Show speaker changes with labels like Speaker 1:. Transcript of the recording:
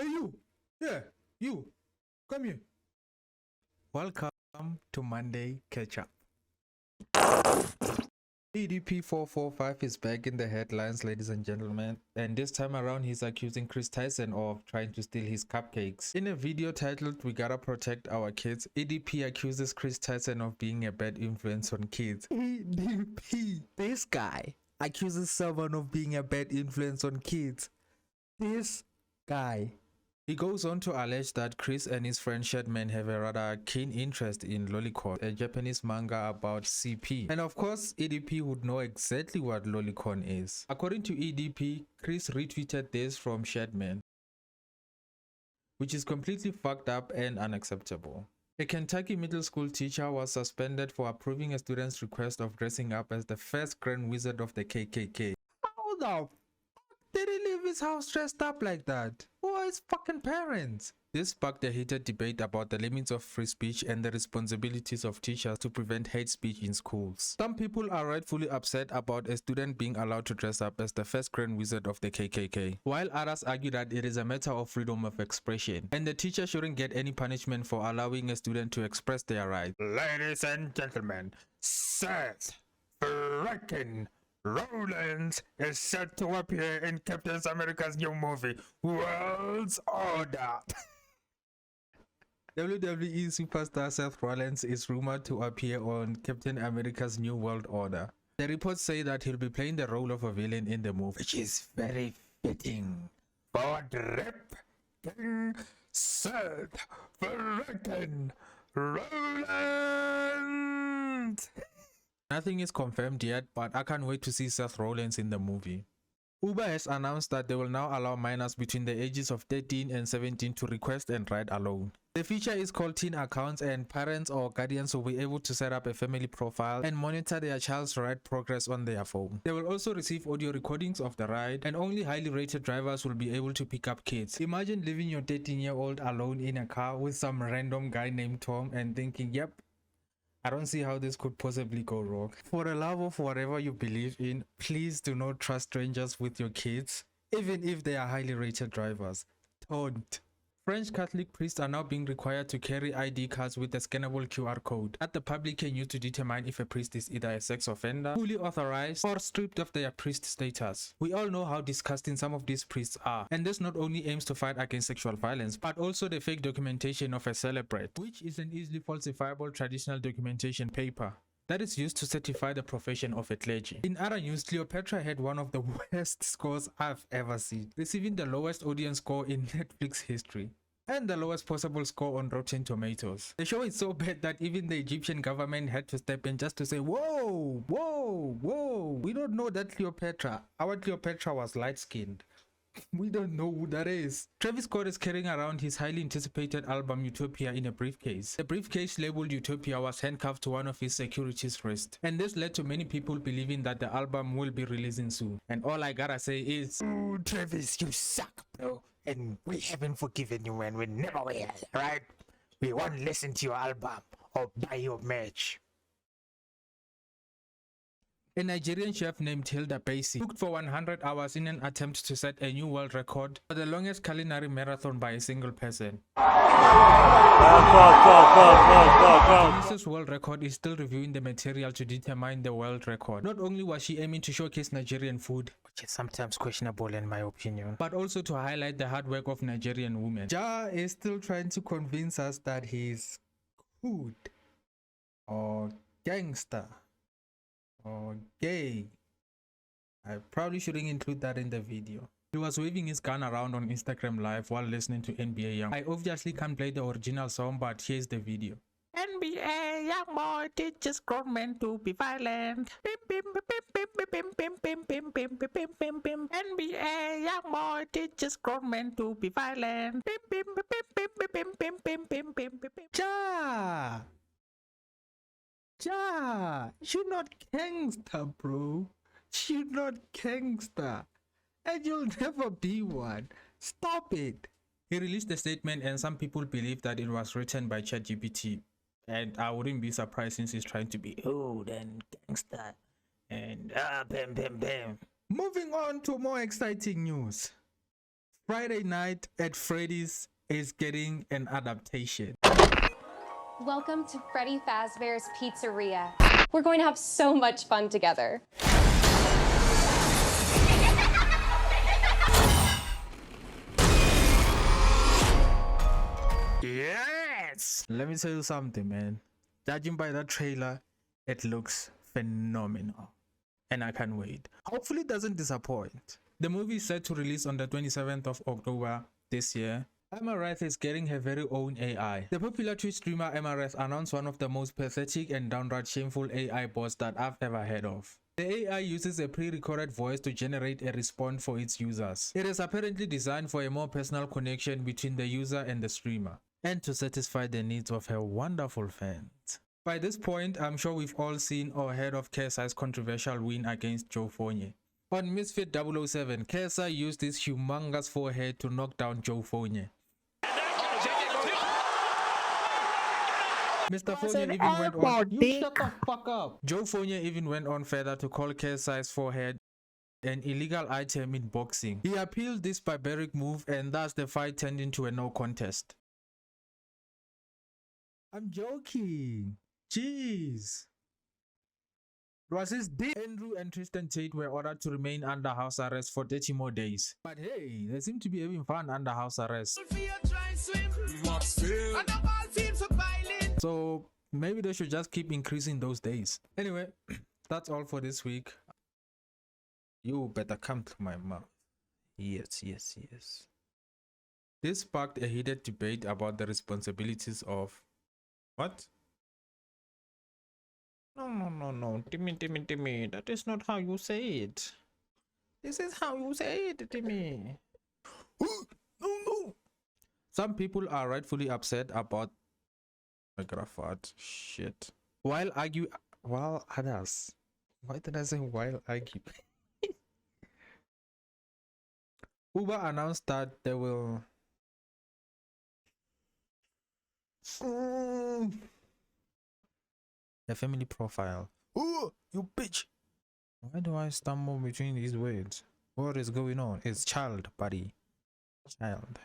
Speaker 1: Hey you! Yeah, you! Come here. Welcome to Monday Catch-Up. EDP 445 is back in the headlines, ladies and gentlemen, and this time around he's accusing Chris Tyson of trying to steal his cupcakes. In a video titled "We Gotta Protect Our Kids," EDP accuses Chris Tyson of being a bad influence on kids. EDP! This guy accuses someone of being a bad influence on kids. This guy. He goes on to allege that Chris and his friend Shedman have a rather keen interest in Lolicon, a Japanese manga about CP. And of course, EDP would know exactly what Lolicon is. According to EDP, Chris retweeted this from Shedman, which is completely fucked up and unacceptable. A Kentucky middle school teacher was suspended for approving a student's request of dressing up as the first Grand Wizard of the KKK. How the did he leave his house dressed up like that? Who are his fucking parents? This sparked a heated debate about the limits of free speech and the responsibilities of teachers to prevent hate speech in schools. Some people are rightfully upset about a student being allowed to dress up as the first Grand Wizard of the KKK, while others argue that it is a matter of freedom of expression, and the teacher shouldn't get any punishment for allowing a student to express their rights. Ladies and gentlemen, Seth freaking Rollins is set to appear in Captain America's new movie, World's Order. WWE superstar Seth Rollins is rumored to appear on Captain America's New World Order. The reports say that he'll be playing the role of a villain in the movie, which is very fitting for Drip King Seth freaking Rollins. Nothing is confirmed yet, but I can't wait to see Seth Rollins in the movie. Uber has announced that they will now allow minors between the ages of 13 and 17 to request and ride alone. The feature is called Teen Accounts, and parents or guardians will be able to set up a family profile and monitor their child's ride progress on their phone. They will also receive audio recordings of the ride, and only highly rated drivers will be able to pick up kids. Imagine leaving your 13-year-old alone in a car with some random guy named Tom and thinking, yep, I don't see how this could possibly go wrong. For the love of whatever you believe in, please do not trust strangers with your kids, even if they are highly rated drivers. Don't. French Catholic priests are now being required to carry ID cards with a scannable QR code that the public can use to determine if a priest is either a sex offender, fully authorized, or stripped of their priest status. We all know how disgusting some of these priests are, and this not only aims to fight against sexual violence, but also the fake documentation of a celebrate, which is an easily falsifiable traditional documentation paper that is used to certify the profession of a clergy. In other news, Cleopatra had one of the worst scores I've ever seen, receiving the lowest audience score in Netflix history and the lowest possible score on Rotten Tomatoes. The show is so bad that even the Egyptian government had to step in just to say, whoa, whoa, whoa, we don't know that Cleopatra. Our Cleopatra was light-skinned. We don't know who that is. Travis Scott is carrying around his highly anticipated album Utopia in a briefcase. The briefcase labeled Utopia was handcuffed to one of his security's wrists, and this led to many people believing that the album will be releasing soon. And all I gotta say is, ooh, Travis, you suck, bro. And we haven't forgiven you, and we never will, right? We won't listen to your album or buy your merch. A Nigerian chef named Hilda Baci cooked for 100 hours in an attempt to set a new world record for the longest culinary marathon by a single person. Guinness World Record is still reviewing the material to determine the world record. Not only was she aiming to showcase Nigerian food, which is sometimes questionable in my opinion, but also to highlight the hard work of Nigerian women. Ja is still trying to convince us that he's good or gangster or gay. I probably shouldn't include that in the video. He was waving his gun around on Instagram Live while listening to NBA Young. I obviously can't play the original song, but here's the video. NBA young boy teaches grown men to be violent. NBA young boy teaches grown men to be violent. Ja! Ja, you're not gangster, bro. You're not gangster. And you'll never be one. Stop it. He released a statement, and some people believe that it was written by ChatGPT. And I wouldn't be surprised since he's trying to be old and gangster. And bam, bam, bam. Moving on to more exciting news. Friday Night at Freddy's is getting an adaptation.
Speaker 2: Welcome to Freddy Fazbear's Pizzeria. We're going to have so much fun together.
Speaker 1: Yes! Let me tell you something, man. Judging by that trailer, it looks phenomenal. And I can't wait. Hopefully it doesn't disappoint. The movie is set to release on the 27th of October this year. Amareth is getting her very own AI. The popular Twitch streamer Amareth announced one of the most pathetic and downright shameful AI bots that I've ever heard of. The AI uses a pre-recorded voice to generate a response for its users. It is apparently designed for a more personal connection between the user and the streamer, and to satisfy the needs of her wonderful fans. By this point, I'm sure we've all seen or heard of KSI's controversial win against Joe Fonye. On Misfit 007, KSI used his humongous forehead to knock down Joe Fonye. Mr. Fonye even went on. You shut the fuck up. Joe Fonye even went on further to call KSI's forehead an illegal item in boxing. He appealed this barbaric move, and thus the fight turned into a no contest. I'm joking. Jeez. It was his day. Andrew and Tristan Tate were ordered to remain under house arrest for 30 more days. But hey, they seem to be having fun under house arrest. So maybe they should just keep increasing those days. Anyway, that's all for this week. You better come to my mouth. Yes, yes, yes. This sparked a heated debate about the responsibilities of... What? No. Timmy. That is not how you say it. This is how you say it, Timmy. No. Some people are rightfully upset about Grafat shit. While others. Why did I say while argue? Uber announced that they will a family profile. Oh, you bitch! Why do I stumble between these words? What is going on? It's child, buddy. Child.